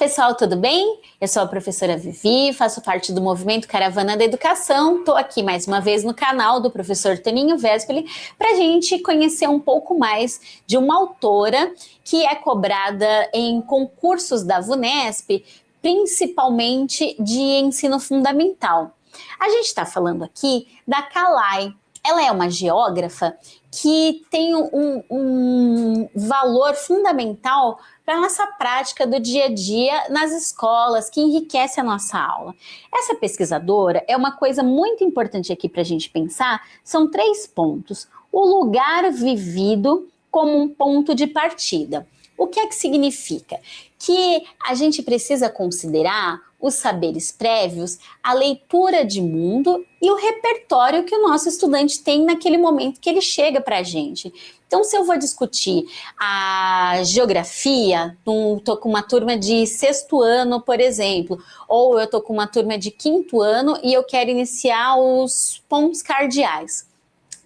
pessoal, tudo bem? Eu sou a professora Vivi, faço parte do movimento Caravana da Educação. Estou aqui mais uma vez no canal do professor Toninho Vespoli para a gente conhecer um pouco mais de uma autora que é cobrada em concursos da VUNESP, principalmente de ensino fundamental. A gente está falando aqui da Kalai. Ela é uma geógrafa que tem um valor fundamental para a nossa prática do dia a dia nas escolas, que enriquece a nossa aula. Essa pesquisadora é uma coisa muito importante aqui para a gente pensar, são 3 pontos. O lugar vivido como um ponto de partida. O que é que significa? Que a gente precisa considerar os saberes prévios, a leitura de mundo e o repertório que o nosso estudante tem naquele momento que ele chega para a gente. Então, se eu vou discutir a geografia, estou com uma turma de 6º ano, por exemplo, ou eu estou com uma turma de 5º ano e eu quero iniciar os pontos cardeais.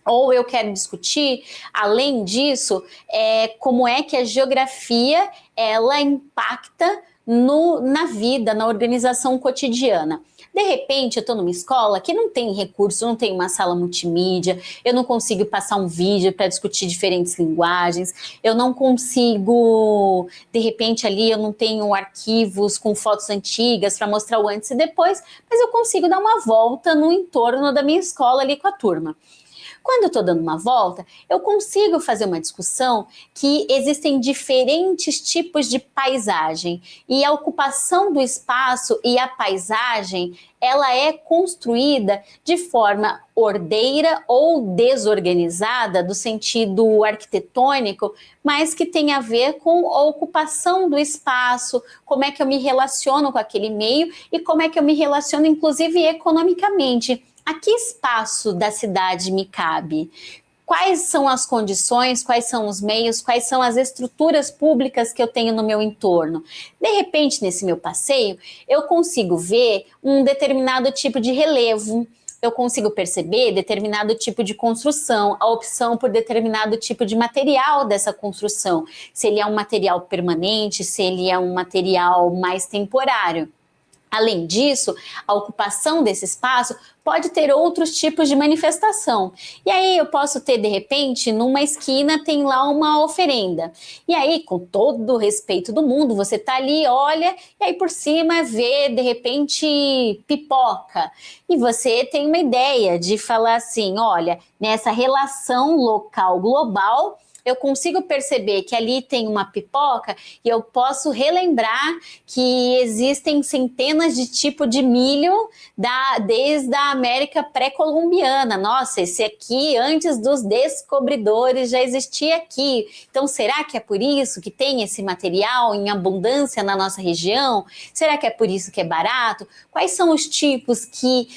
Ou eu quero discutir, além disso, como é que a geografia ela impacta na vida, na organização cotidiana. De repente, eu estou numa escola que não tem recurso, não tem uma sala multimídia, eu não consigo passar um vídeo para discutir diferentes linguagens, eu não consigo, de repente ali eu não tenho arquivos com fotos antigas para mostrar o antes e depois, mas eu consigo dar uma volta no entorno da minha escola ali com a turma. Quando eu estou dando uma volta, eu consigo fazer uma discussão que existem diferentes tipos de paisagem e a ocupação do espaço e a paisagem, ela é construída de forma ordeira ou desorganizada, do sentido arquitetônico, mas que tem a ver com a ocupação do espaço, como é que eu me relaciono com aquele meio e como é que eu me relaciono, inclusive, economicamente. A que espaço da cidade me cabe? Quais são as condições, quais são os meios, quais são as estruturas públicas que eu tenho no meu entorno? De repente, nesse meu passeio, eu consigo ver um determinado tipo de relevo, eu consigo perceber determinado tipo de construção, a opção por determinado tipo de material dessa construção, se ele é um material permanente, se ele é um material mais temporário. Além disso, a ocupação desse espaço pode ter outros tipos de manifestação. E aí eu posso ter, de repente, numa esquina tem lá uma oferenda. E aí, com todo o respeito do mundo, você tá ali, olha, e aí por cima vê, de repente, pipoca. E você tem uma ideia de falar assim, olha, nessa relação local-global, eu consigo perceber que ali tem uma pipoca e eu posso relembrar que existem centenas de tipos de milho desde a América pré-colombiana. Nossa, esse aqui, antes dos descobridores, já existia aqui. Então, será que é por isso que tem esse material em abundância na nossa região? Será que é por isso que é barato? Quais são os tipos que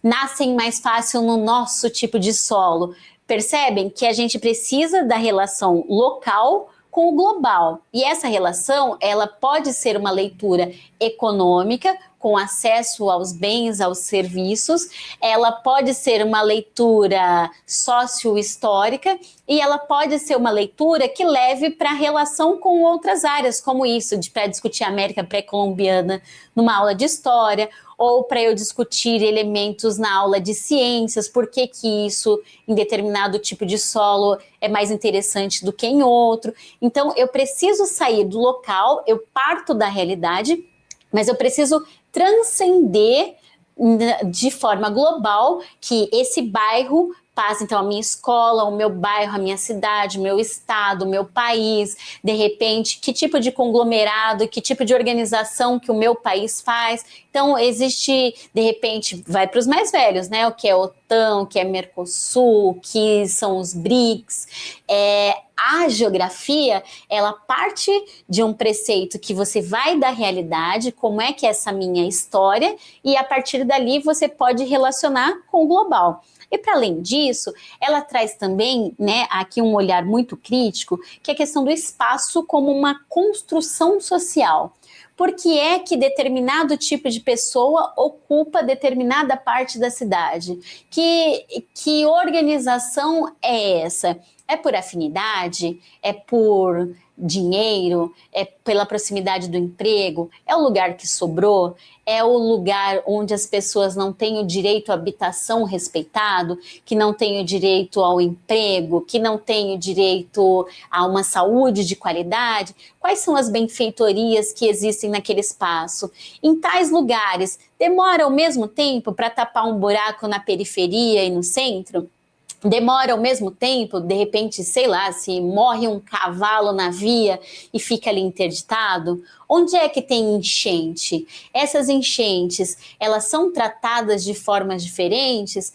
nascem mais fácil no nosso tipo de solo? Percebem que a gente precisa da relação local com o global. E essa relação, ela pode ser uma leitura econômica, com acesso aos bens, aos serviços, ela pode ser uma leitura socio-histórica e ela pode ser uma leitura que leve para a relação com outras áreas, como isso, para discutir a América pré-colombiana numa aula de história, ou para eu discutir elementos na aula de ciências, por que isso em determinado tipo de solo é mais interessante do que em outro. Então, eu preciso sair do local, eu parto da realidade, mas eu preciso transcender de forma global que esse bairro passa, então, a minha escola, o meu bairro, a minha cidade, o meu estado, o meu país, de repente, que tipo de conglomerado, que tipo de organização que o meu país faz. Então, existe, de repente, vai para os mais velhos, né? O que é OTAN, o que é Mercosul, o que são os BRICS. A geografia, ela parte de um preceito que você vai da realidade, como é que é essa minha história, e a partir dali você pode relacionar com o global. E para além disso, ela traz também, né, aqui um olhar muito crítico, que é a questão do espaço como uma construção social. Por que é que determinado tipo de pessoa ocupa determinada parte da cidade? Que organização é essa? É por afinidade? É por dinheiro? É pela proximidade do emprego? É o lugar que sobrou? É o lugar onde as pessoas não têm o direito à habitação respeitado, que não têm o direito ao emprego, que não têm o direito a uma saúde de qualidade? Quais são as benfeitorias que existem naquele espaço? Em tais lugares, demora o mesmo tempo para tapar um buraco na periferia e no centro? Demora ao mesmo tempo, de repente, sei lá, se morre um cavalo na via e fica ali interditado? Onde é que tem enchente? Essas enchentes, elas são tratadas de formas diferentes?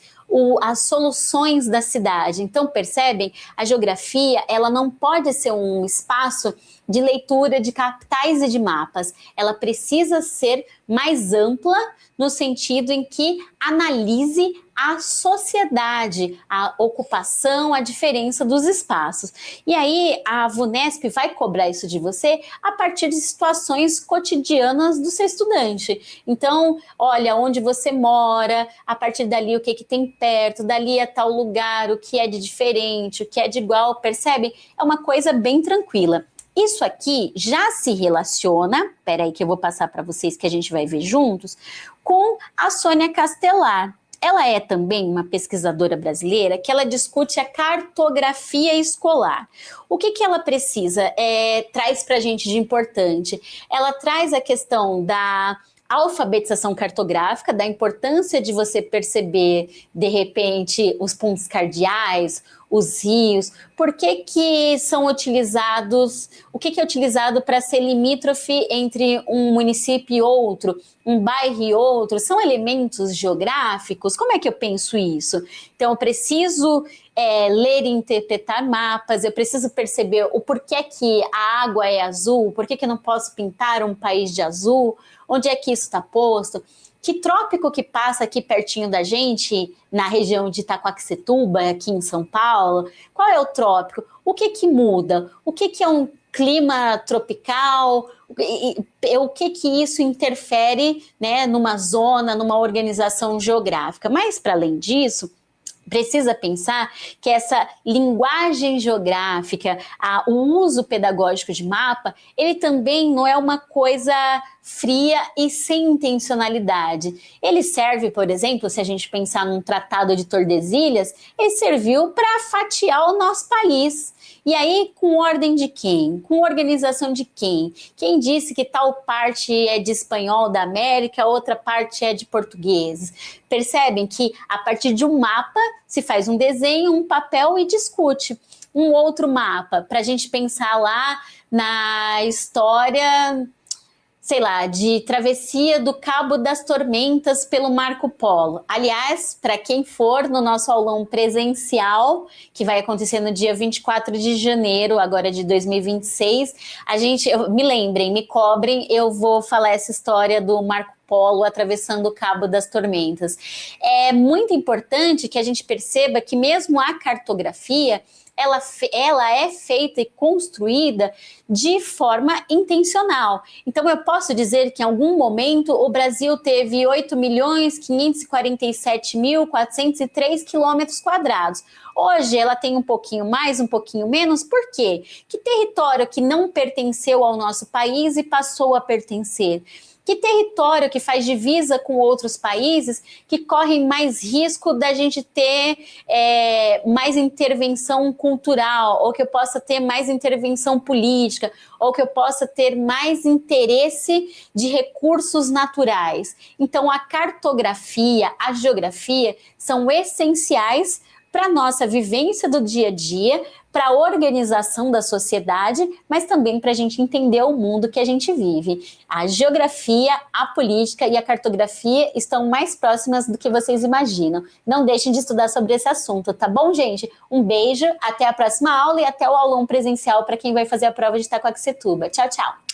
As soluções da cidade. Então, percebem? A geografia, ela não pode ser um espaço de leitura de capitais e de mapas. Ela precisa ser mais ampla no sentido em que analise a sociedade, a ocupação, a diferença dos espaços. E aí a VUNESP vai cobrar isso de você a partir de situações cotidianas do seu estudante. Então, olha, onde você mora, a partir dali o que tem perto, dali é tal lugar, o que é de diferente, o que é de igual, percebe? É uma coisa bem tranquila. Isso aqui já se relaciona, peraí que eu vou passar para vocês que a gente vai ver juntos, com a Sônia Castelar. Ela é também uma pesquisadora brasileira que ela discute a cartografia escolar. O que ela precisa? Traz para a gente de importante? Ela traz a questão da alfabetização cartográfica, da importância de você perceber, de repente, os pontos cardeais, os rios, por que são utilizados, o que é utilizado para ser limítrofe entre um município e outro, um bairro e outro, são elementos geográficos? Como é que eu penso isso? Então, eu preciso ler e interpretar mapas, eu preciso perceber o porquê que a água é azul, por que eu não posso pintar um país de azul, onde é que isso está posto? Que trópico que passa aqui pertinho da gente, na região de Itaquaquecetuba, aqui em São Paulo? Qual é o trópico? O que muda? O que é um clima tropical? O que isso interfere, né, numa zona, numa organização geográfica? Mas, para além disso, precisa pensar que essa linguagem geográfica, o uso pedagógico de mapa, ele também não é uma coisa fria e sem intencionalidade. Ele serve, por exemplo, se a gente pensar num tratado de Tordesilhas, ele serviu para fatiar o nosso país. E aí, com ordem de quem? Com organização de quem? Quem disse que tal parte é de espanhol da América, outra parte é de português? Percebem que a partir de um mapa se faz um desenho, um papel e discute. Um outro mapa, para a gente pensar lá na história, sei lá, de travessia do Cabo das Tormentas pelo Marco Polo. Aliás, para quem for no nosso aulão presencial, que vai acontecer no dia 24 de janeiro, agora de 2026, me lembrem, me cobrem, eu vou falar essa história do Marco Polo atravessando o Cabo das Tormentas. É muito importante que a gente perceba que mesmo a cartografia, ela é feita e construída de forma intencional. Então, eu posso dizer que em algum momento o Brasil teve 8.547.403 quilômetros quadrados. Hoje ela tem um pouquinho mais, um pouquinho menos. Por quê? Que território que não pertenceu ao nosso país e passou a pertencer? Que território que faz divisa com outros países que correm mais risco da gente ter mais intervenção cultural, ou que eu possa ter mais intervenção política, ou que eu possa ter mais interesse de recursos naturais. Então, a cartografia, a geografia são essenciais para a nossa vivência do dia a dia, para a organização da sociedade, mas também para a gente entender o mundo que a gente vive. A geografia, a política e a cartografia estão mais próximas do que vocês imaginam. Não deixem de estudar sobre esse assunto, tá bom, gente? Um beijo, até a próxima aula e até o aulão presencial para quem vai fazer a prova de Itaquaquecetuba. Tchau, tchau!